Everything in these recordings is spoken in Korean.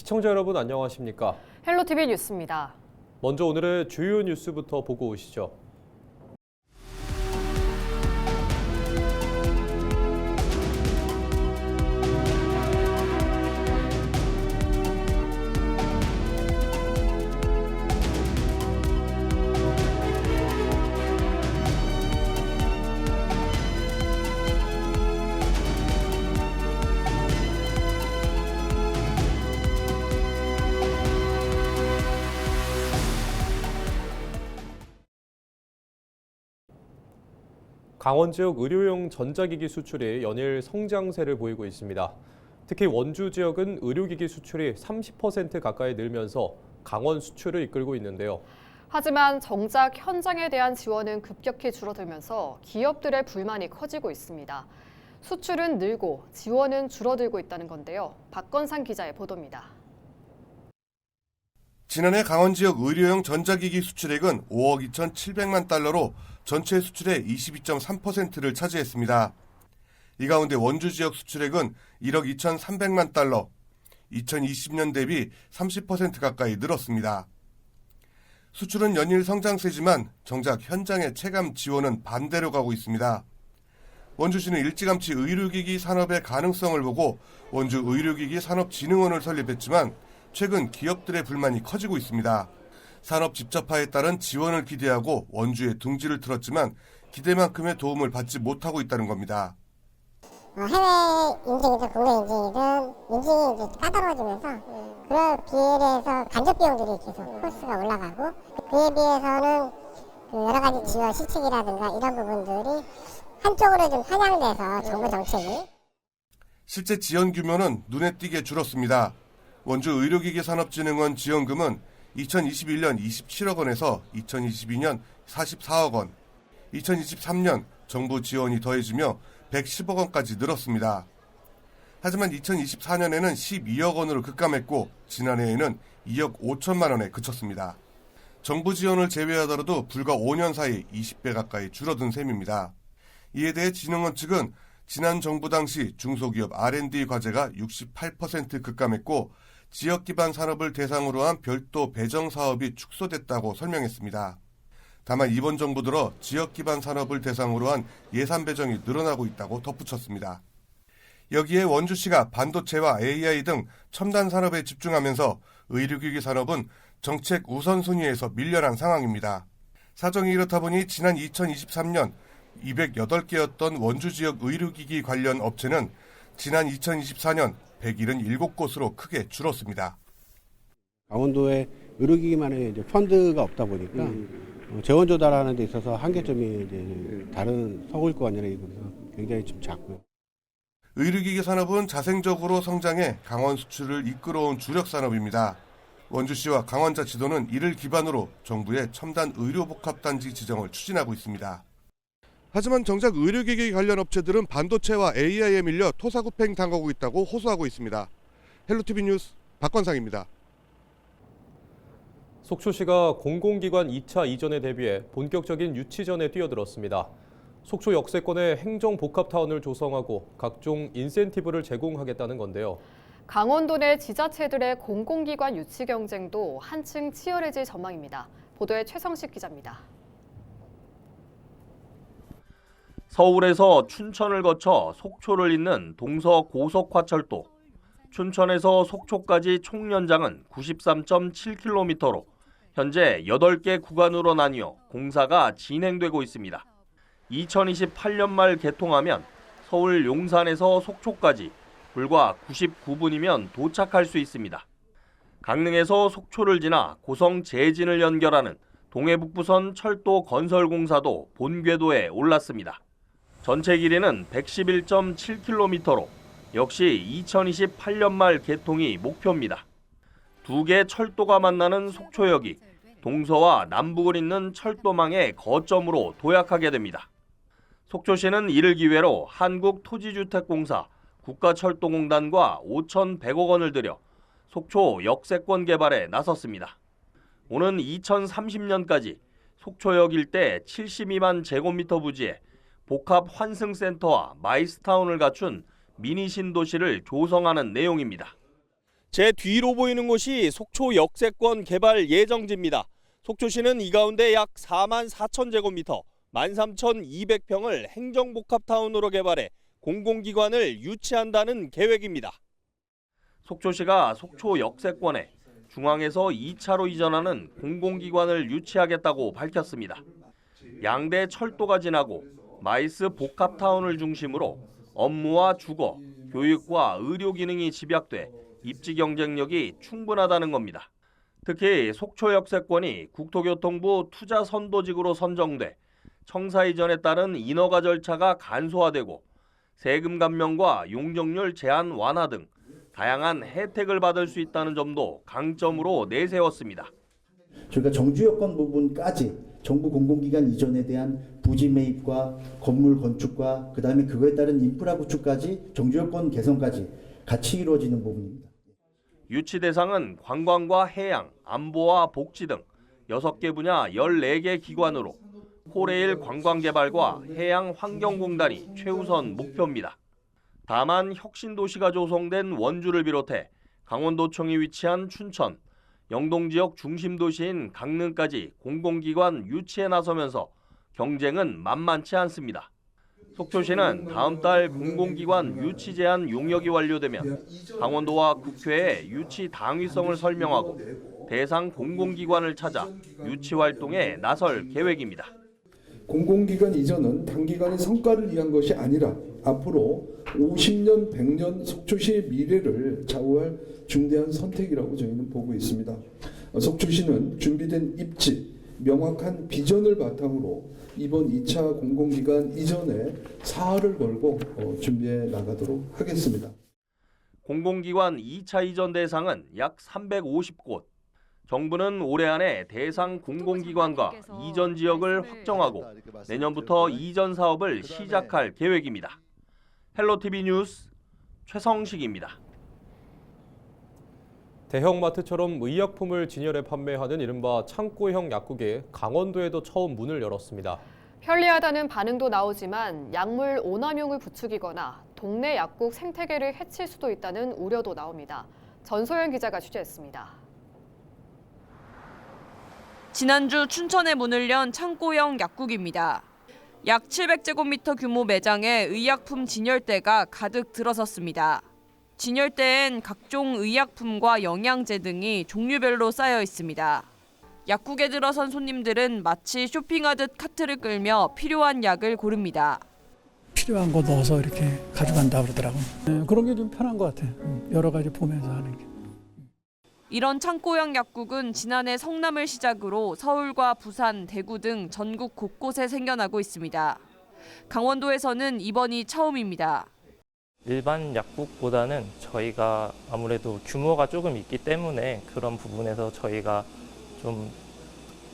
시청자 여러분 안녕하십니까? 헬로티비 뉴스입니다. 먼저 오늘의 주요 뉴스부터 보고 오시죠. 강원 지역 의료용 전자기기 수출이 연일 성장세를 보이고 있습니다. 특히 원주 지역은 의료기기 수출이 30% 가까이 늘면서 강원 수출을 이끌고 있는데요. 하지만 정작 현장에 대한 지원은 급격히 줄어들면서 기업들의 불만이 커지고 있습니다. 수출은 늘고 지원은 줄어들고 있다는 건데요. 박건상 기자의 보도입니다. 지난해 강원 지역 의료용 전자기기 수출액은 5억 2,700만 달러로 전체 수출의 22.3%를 차지했습니다. 이 가운데 원주 지역 수출액은 1억 2,300만 달러, 2020년 대비 30% 가까이 늘었습니다. 수출은 연일 성장세지만 정작 현장의 체감 지원은 반대로 가고 있습니다. 원주시는 일찌감치 의료기기 산업의 가능성을 보고 원주 의료기기산업진흥원을 설립했지만 최근 기업들의 불만이 커지고 있습니다. 산업 집접화에 따른 지원을 기대하고 원주에 둥지를 틀었지만 기대만큼의 도움을 받지 못하고 있다는 겁니다. 해외 인증이든 국내 인증이든 인증이 이제 까다로워지면서 그런 비례해서 간접 비용들이 계속 코스가 올라가고 그에 비해서는 여러 가지 지원 시책이라든가 이런 부분들이 한쪽으로 좀 편향돼서 정부 정책이 실제 지원 규모는 눈에 띄게 줄었습니다. 원주 의료기기산업진흥원 지원금은 2021년 27억 원에서 2022년 44억 원, 2023년 정부 지원이 더해지며 110억 원까지 늘었습니다. 하지만 2024년에는 12억 원으로 급감했고 지난해에는 2억 5천만 원에 그쳤습니다. 정부 지원을 제외하더라도 불과 5년 사이 20배 가까이 줄어든 셈입니다. 이에 대해 진흥원 측은 지난 정부 당시 중소기업 R&D 과제가 68% 급감했고 지역 기반 산업을 대상으로 한 별도 배정 사업이 축소됐다고 설명했습니다. 다만 이번 정부 들어 지역 기반 산업을 대상으로 한 예산 배정이 늘어나고 있다고 덧붙였습니다. 여기에 원주시가 반도체와 AI 등 첨단 산업에 집중하면서 의료기기 산업은 정책 우선순위에서 밀려난 상황입니다. 사정이 이렇다 보니 지난 2023년 208개였던 원주 지역 의료기기 관련 업체는 지난 2024년 177곳으로 크게 줄었습니다. 강원도에 의료기기만의 이제 펀드가 없다 보니까 재원 조달하는 데 있어서 한계점이 이제 다른 서울과 완전히 굉장히 좀 작고요. 의료기기 산업은 자생적으로 성장해 강원 수출을 이끌어온 주력 산업입니다. 원주시와 강원자치도는 이를 기반으로 정부의 첨단 의료복합단지 지정을 추진하고 있습니다. 하지만 정작 의료기기 관련 업체들은 반도체와 AI에 밀려 토사구팽 당하고 있다고 호소하고 있습니다. 헬로티비 뉴스 박건상입니다. 속초시가 공공기관 2차 이전에 대비해 본격적인 유치전에 뛰어들었습니다. 속초 역세권에 행정복합타운을 조성하고 각종 인센티브를 제공하겠다는 건데요. 강원도 내 지자체들의 공공기관 유치 경쟁도 한층 치열해질 전망입니다. 보도에 최성식 기자입니다. 서울에서 춘천을 거쳐 속초를 잇는 동서-고속화철도. 춘천에서 속초까지 총 연장은 93.7km로 현재 8개 구간으로 나뉘어 공사가 진행되고 있습니다. 2028년 말 개통하면 서울 용산에서 속초까지 불과 99분이면 도착할 수 있습니다. 강릉에서 속초를 지나 고성 제진을 연결하는 동해북부선 철도 건설 공사도 본궤도에 올랐습니다. 전체 길이는 111.7km로 역시 2028년 말 개통이 목표입니다. 두 개 철도가 만나는 속초역이 동서와 남북을 잇는 철도망의 거점으로 도약하게 됩니다. 속초시는 이를 기회로 한국토지주택공사, 국가철도공단과 5,100억 원을 들여 속초 역세권 개발에 나섰습니다. 오는 2030년까지 속초역 일대 72만 제곱미터 부지에 복합 환승센터와 마이스타운을 갖춘 미니 신도시를 조성하는 내용입니다. 제 뒤로 보이는 곳이 속초 역세권 개발 예정지입니다. 속초시는 이 가운데 약 4만 4천 제곱미터, 13,200평을 행정복합타운으로 개발해 공공기관을 유치한다는 계획입니다. 속초시가 속초 역세권에 중앙에서 2차로 이전하는 공공기관을 유치하겠다고 밝혔습니다. 양대 철도가 지나고 마이스 복합타운을 중심으로 업무와 주거, 교육과 의료 기능이 집약돼 입지 경쟁력이 충분하다는 겁니다. 특히 속초 역세권이 국토교통부 투자 선도직으로 선정돼 청사 이전에 따른 인허가 절차가 간소화되고 세금 감면과 용적률 제한 완화 등 다양한 혜택을 받을 수 있다는 점도 강점으로 내세웠습니다. 저희가 정주 여건 부분까지 정부 공공기관 이전에 대한 부지 매입과 건물 건축과 그다음에 그거에 따른 인프라 구축까지 정주 여건 개선까지 같이 이루어지는 부분입니다. 유치 대상은 관광과 해양, 안보와 복지 등 6개 분야 14개 기관으로 코레일 관광개발과 해양환경공단이 최우선 목표입니다. 다만 혁신도시가 조성된 원주를 비롯해 강원도청이 위치한 춘천, 영동 지역 중심 도시인 강릉까지 공공기관 유치에 나서면서 경쟁은 만만치 않습니다. 속초시는 다음 달 공공기관 유치 제한 용역이 완료되면 강원도와 국회에 유치 당위성을 설명하고 대상 공공기관을 찾아 유치 활동에 나설 계획입니다. 공공기관 이전은 단기간의 성과를 위한 것이 아니라 앞으로 50년, 100년 속초시의 미래를 좌우할 중대한 선택이라고 저희는 보고 있습니다. 속초시는 준비된 입지, 명확한 비전을 바탕으로 이번 2차 공공기관 이전에 사활을 걸고 준비해 나가도록 하겠습니다. 공공기관 2차 이전 대상은 약 350곳. 정부는 올해 안에 대상 공공기관과 이전 지역을 확정하고 내년부터 이전 사업을 시작할 계획입니다. 헬로티비 뉴스 최성식입니다. 대형마트처럼 의약품을 진열해 판매하는 이른바 창고형 약국이 강원도에도 처음 문을 열었습니다. 편리하다는 반응도 나오지만 약물 오남용을 부추기거나 동네 약국 생태계를 해칠 수도 있다는 우려도 나옵니다. 전소연 기자가 취재했습니다. 지난주 춘천에 문을 연 창고형 약국입니다. 약 700제곱미터 규모 매장에 의약품 진열대가 가득 들어섰습니다. 진열대엔 각종 의약품과 영양제 등이 종류별로 쌓여 있습니다. 약국에 들어선 손님들은 마치 쇼핑하듯 카트를 끌며 필요한 약을 고릅니다. 필요한 거 넣어서 이렇게 가져간다 그러더라고요. 그런 게 좀 편한 것 같아요. 여러 가지 보면서 하는 게. 이런 창고형 약국은 지난해 성남을 시작으로 서울과 부산, 대구 등 전국 곳곳에 생겨나고 있습니다. 강원도에서는 이번이 처음입니다. 일반 약국보다는 저희가 아무래도 규모가 조금 있기 때문에 그런 부분에서 저희가 좀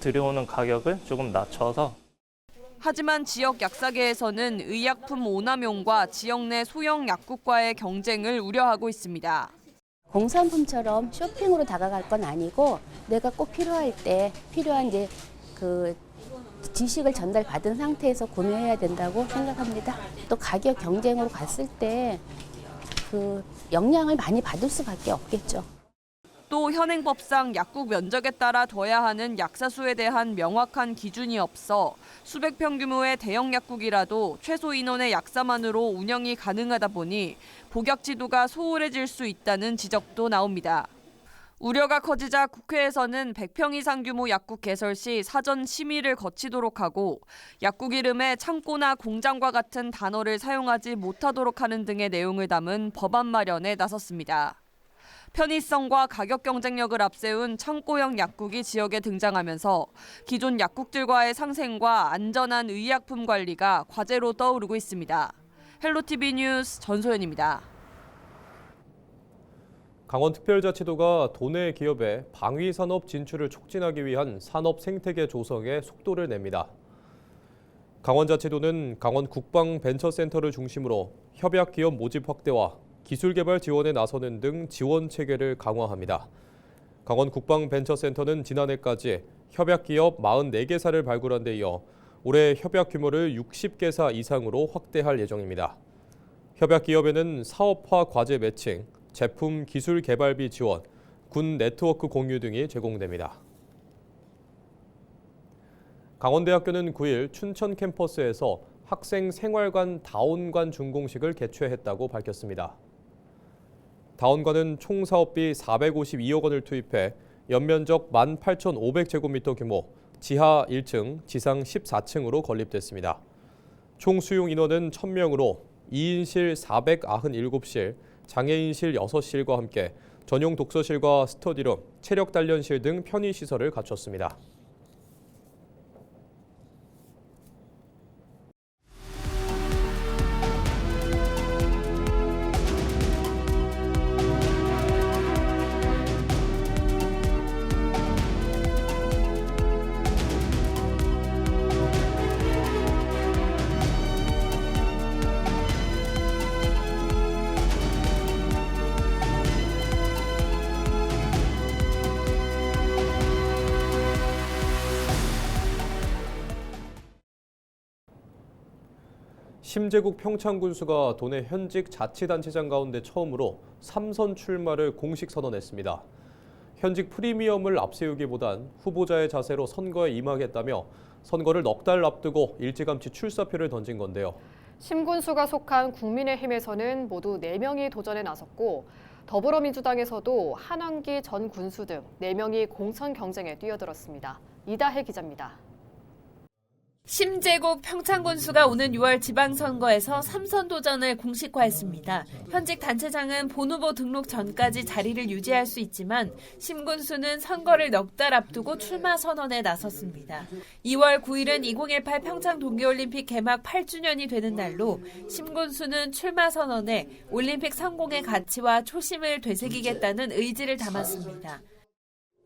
들여오는 가격을 조금 낮춰서. 하지만 지역 약사계에서는 의약품 오남용과 지역 내 소형 약국과의 경쟁을 우려하고 있습니다. 공산품처럼 쇼핑으로 다가갈 건 아니고 내가 꼭 필요할 때 필요한 이제 그 지식을 전달받은 상태에서 구매해야 된다고 생각합니다. 또 가격 경쟁으로 갔을 때 그 영향을 많이 받을 수밖에 없겠죠. 또 현행법상 약국 면적에 따라 둬야 하는 약사 수에 대한 명확한 기준이 없어 수백 평 규모의 대형 약국이라도 최소 인원의 약사만으로 운영이 가능하다 보니 복약 지도가 소홀해질 수 있다는 지적도 나옵니다. 우려가 커지자 국회에서는 100평 이상 규모 약국 개설 시 사전 심의를 거치도록 하고 약국 이름에 창고나 공장과 같은 단어를 사용하지 못하도록 하는 등의 내용을 담은 법안 마련에 나섰습니다. 편의성과 가격 경쟁력을 앞세운 창고형 약국이 지역에 등장하면서 기존 약국들과의 상생과 안전한 의약품 관리가 과제로 떠오르고 있습니다. 헬로티비 뉴스 전소연입니다. 강원특별자치도가 도내 기업의 방위산업 진출을 촉진하기 위한 산업 생태계 조성에 속도를 냅니다. 강원자치도는 강원국방벤처센터를 중심으로 협약기업 모집 확대와 기술개발 지원에 나서는 등 지원 체계를 강화합니다. 강원국방벤처센터는 지난해까지 협약기업 44개사를 발굴한 데 이어 올해 협약 규모를 60개사 이상으로 확대할 예정입니다. 협약기업에는 사업화 과제 매칭, 제품 기술 개발비 지원, 군 네트워크 공유 등이 제공됩니다. 강원대학교는 9일 춘천 캠퍼스에서 학생 생활관 다운관 준공식을 개최했다고 밝혔습니다. 다운관은 총 사업비 452억 원을 투입해 연면적 18,500제곱미터 규모, 지하 1층, 지상 14층으로 건립됐습니다. 총 수용 인원은 1,000명으로 2인실 497실, 장애인실 6실과 함께 전용 독서실과 스터디룸, 체력 단련실 등 편의시설을 갖췄습니다. 심재국 평창군수가 도내 현직 자치단체장 가운데 처음으로 3선 출마를 공식 선언했습니다. 현직 프리미엄을 앞세우기보단 후보자의 자세로 선거에 임하겠다며 선거를 넉 달 앞두고 일찌감치 출사표를 던진 건데요. 심 군수가 속한 국민의힘에서는 모두 4명이 도전에 나섰고 더불어민주당에서도 한왕기 전 군수 등 4명이 공천 경쟁에 뛰어들었습니다. 이다혜 기자입니다. 심재국 평창군수가 오는 6월 지방선거에서 3선 도전을 공식화했습니다. 현직 단체장은 본후보 등록 전까지 자리를 유지할 수 있지만 심 군수는 선거를 넉 달 앞두고 출마 선언에 나섰습니다. 2월 9일은 2018 평창 동계올림픽 개막 8주년이 되는 날로 심 군수는 출마 선언에 올림픽 성공의 가치와 초심을 되새기겠다는 의지를 담았습니다.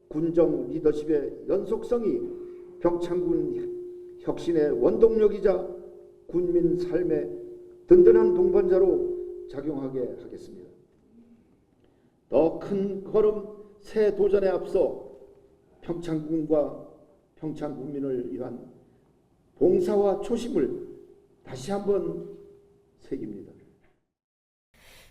군정 리더십의 연속성이 평창군 혁신의 원동력이자 군민 삶의 든든한 동반자로 작용하게 하겠습니다. 더 큰 걸음 새 도전에 앞서 평창군과 평창군민을 위한 봉사와 초심을 다시 한번 새깁니다.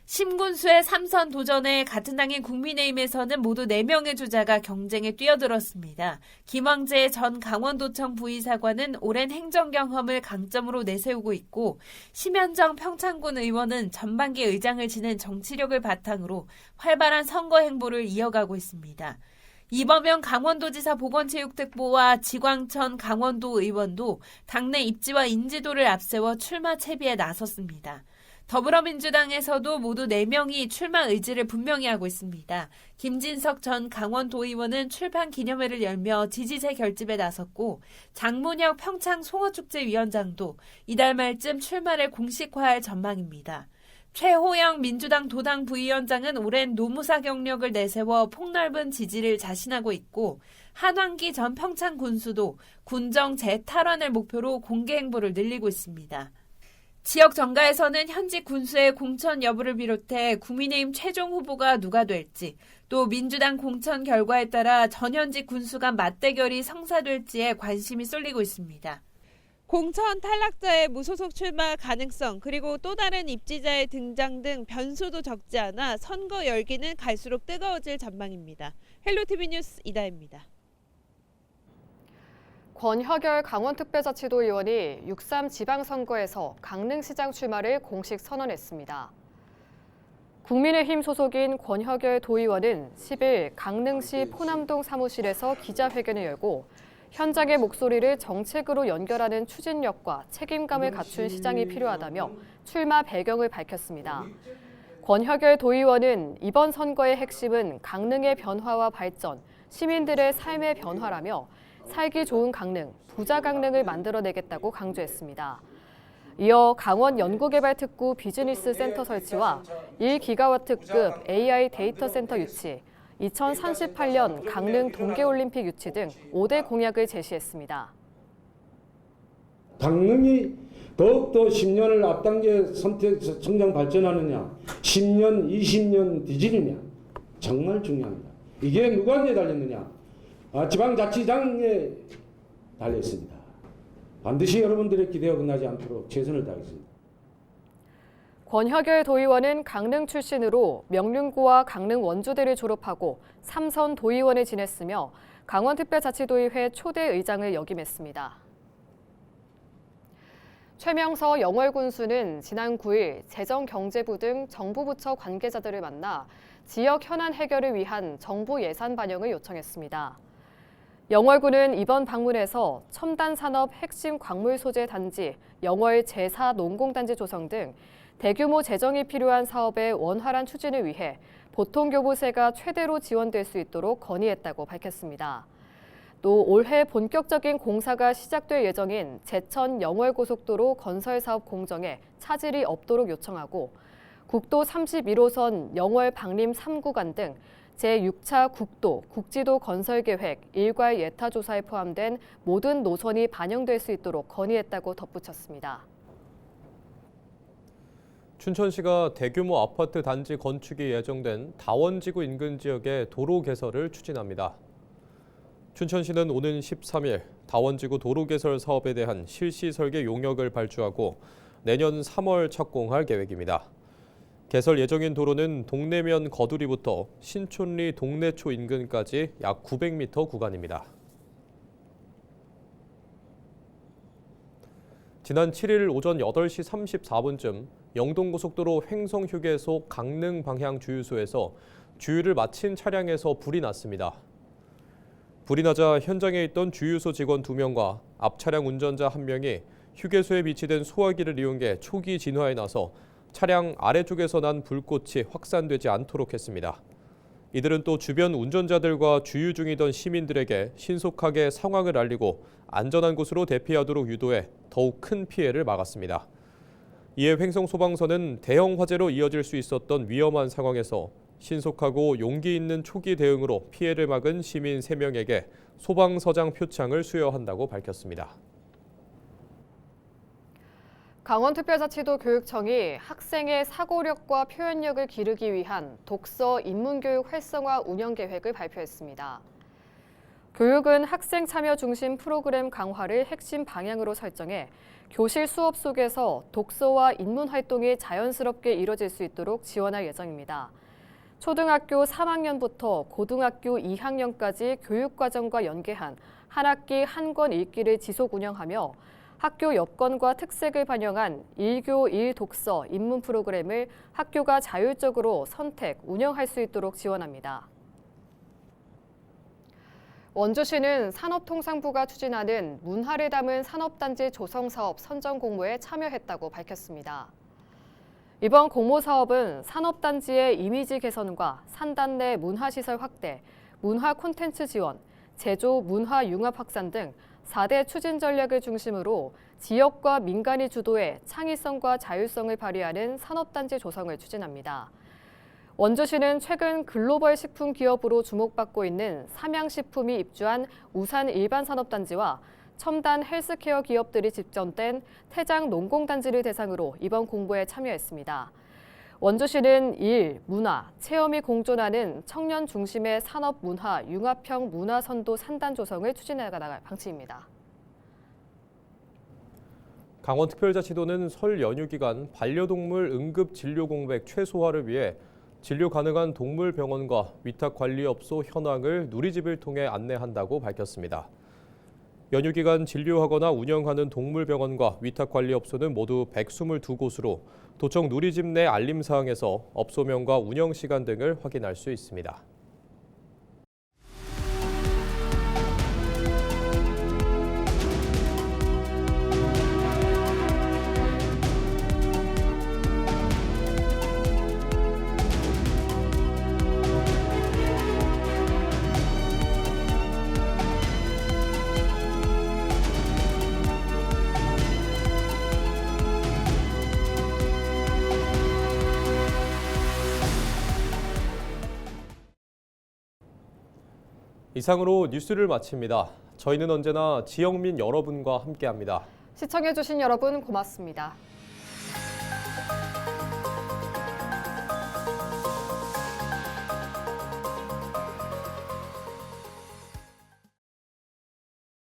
심 군수의 3선 도전에 같은 당인 국민의힘에서는 모두 4명의 주자가 경쟁에 뛰어들었습니다. 김황재 전 강원도청 부의사관은 오랜 행정 경험을 강점으로 내세우고 있고 심현정 평창군 의원은 전반기 의장을 지낸 정치력을 바탕으로 활발한 선거 행보를 이어가고 있습니다. 이범영 강원도지사 보건체육특보와 지광천 강원도 의원도 당내 입지와 인지도를 앞세워 출마 채비에 나섰습니다. 더불어민주당에서도 모두 4명이 출마 의지를 분명히 하고 있습니다. 김진석 전 강원도의원은 출판 기념회를 열며 지지세 결집에 나섰고 장문혁 평창 송어축제위원장도 이달 말쯤 출마를 공식화할 전망입니다. 최호영 민주당 도당 부위원장은 오랜 노무사 경력을 내세워 폭넓은 지지를 자신하고 있고 한왕기 전 평창 군수도 군정 재탈환을 목표로 공개 행보를 늘리고 있습니다. 지역 정가에서는 현직 군수의 공천 여부를 비롯해 국민의힘 최종 후보가 누가 될지, 또 민주당 공천 결과에 따라 전현직 군수 간 맞대결이 성사될지에 관심이 쏠리고 있습니다. 공천 탈락자의 무소속 출마 가능성, 그리고 또 다른 입지자의 등장 등 변수도 적지 않아 선거 열기는 갈수록 뜨거워질 전망입니다. 헬로티비 뉴스 이다혜입니다. 권혁열 강원특별자치도 의원이 6.3 지방선거에서 강릉시장 출마를 공식 선언했습니다. 국민의힘 소속인 권혁열 도의원은 10일 강릉시 포남동 사무실에서 기자회견을 열고 현장의 목소리를 정책으로 연결하는 추진력과 책임감을 갖춘 시장이 필요하다며 출마 배경을 밝혔습니다. 권혁열 도의원은 이번 선거의 핵심은 강릉의 변화와 발전, 시민들의 삶의 변화라며 살기 좋은 강릉, 부자 강릉을 만들어내겠다고 강조했습니다. 이어 강원 연구개발특구 비즈니스 센터 설치와 1기가와트급 AI 데이터 센터 유치, 2038년 강릉 동계올림픽 유치 등 5대 공약을 제시했습니다. 강릉이 더욱더 10년을 앞당겨 성장 발전하느냐, 10년, 20년 뒤지느냐, 정말 중요합니다. 이게 누구한테 달렸느냐? 지방자치장에 달렸습니다. 반드시 여러분들의 기대가 끝나지 않도록 최선을 다하겠습니다. 권혁열 도의원은 강릉 출신으로 명륜고와 강릉 원주대를 졸업하고 3선 도의원을 지냈으며 강원특별자치도의회 초대 의장을 역임했습니다. 최명서 영월군수는 지난 9일 재정경제부 등 정부 부처 관계자들을 만나 지역 현안 해결을 위한 정부 예산 반영을 요청했습니다. 영월군은 이번 방문에서 첨단 산업 핵심 광물 소재 단지 영월 제4 농공단지 조성 등 대규모 재정이 필요한 사업의 원활한 추진을 위해 보통교부세가 최대로 지원될 수 있도록 건의했다고 밝혔습니다. 또 올해 본격적인 공사가 시작될 예정인 제천 영월고속도로 건설 사업 공정에 차질이 없도록 요청하고 국도 31호선 영월 방림 3구간 등 제6차 국도, 국지도 건설 계획 일괄 예타 조사에 포함된 모든 노선이 반영될 수 있도록 건의했다고 덧붙였습니다. 춘천시가 대규모 아파트 단지 건축이 예정된 다원지구 인근 지역의 도로 개설을 추진합니다. 춘천시는 오는 13일 다원지구 도로 개설 사업에 대한 실시 설계 용역을 발주하고 내년 3월 착공할 계획입니다. 개설 예정인 도로는 동래면 거두리부터 신촌리 동래초 인근까지 약 900m 구간입니다. 지난 7일 오전 8시 34분쯤 영동고속도로 횡성휴게소 강릉 방향 주유소에서 주유를 마친 차량에서 불이 났습니다. 불이 나자 현장에 있던 주유소 직원 2명과 앞 차량 운전자 1명이 휴게소에 비치된 소화기를 이용해 초기 진화에 나서 차량 아래쪽에서 난 불꽃이 확산되지 않도록 했습니다. 이들은 또 주변 운전자들과 주유 중이던 시민들에게 신속하게 상황을 알리고 안전한 곳으로 대피하도록 유도해 더욱 큰 피해를 막았습니다. 이에 횡성소방서는 대형 화재로 이어질 수 있었던 위험한 상황에서 신속하고 용기 있는 초기 대응으로 피해를 막은 시민 3명에게 소방서장 표창을 수여한다고 밝혔습니다. 강원특별자치도 교육청이 학생의 사고력과 표현력을 기르기 위한 독서 인문교육 활성화 운영 계획을 발표했습니다. 교육은 학생 참여 중심 프로그램 강화를 핵심 방향으로 설정해 교실 수업 속에서 독서와 인문 활동이 자연스럽게 이뤄질 수 있도록 지원할 예정입니다. 초등학교 3학년부터 고등학교 2학년까지 교육과정과 연계한 한 학기 한 권 읽기를 지속 운영하며 학교 여건과 특색을 반영한 1교 1독서 입문 프로그램을 학교가 자율적으로 선택, 운영할 수 있도록 지원합니다. 원주시는 산업통상부가 추진하는 문화를 담은 산업단지 조성 사업 선정 공모에 참여했다고 밝혔습니다. 이번 공모 사업은 산업단지의 이미지 개선과 산단 내 문화시설 확대, 문화 콘텐츠 지원, 제조 문화 융합 확산 등 4대 추진 전략을 중심으로 지역과 민간이 주도해 창의성과 자율성을 발휘하는 산업단지 조성을 추진합니다. 원주시는 최근 글로벌 식품 기업으로 주목받고 있는 삼양식품이 입주한 우산 일반산업단지와 첨단 헬스케어 기업들이 집전된 태장 농공단지를 대상으로 이번 공모에 참여했습니다. 원주시는 일, 문화, 체험이 공존하는 청년 중심의 산업 문화 융합형 문화선도 산단 조성을 추진해 나갈 방침입니다. 강원특별자치도는 설 연휴 기간 반려동물 응급진료 공백 최소화를 위해 진료 가능한 동물병원과 위탁관리업소 현황을 누리집을 통해 안내한다고 밝혔습니다. 연휴 기간 진료하거나 운영하는 동물병원과 위탁관리업소는 모두 122곳으로 도청 누리집 내 알림사항에서 업소명과 운영시간 등을 확인할 수 있습니다. 이상으로 뉴스를 마칩니다. 저희는 언제나 지역민 여러분과 함께합니다. 시청해주신 여러분 고맙습니다.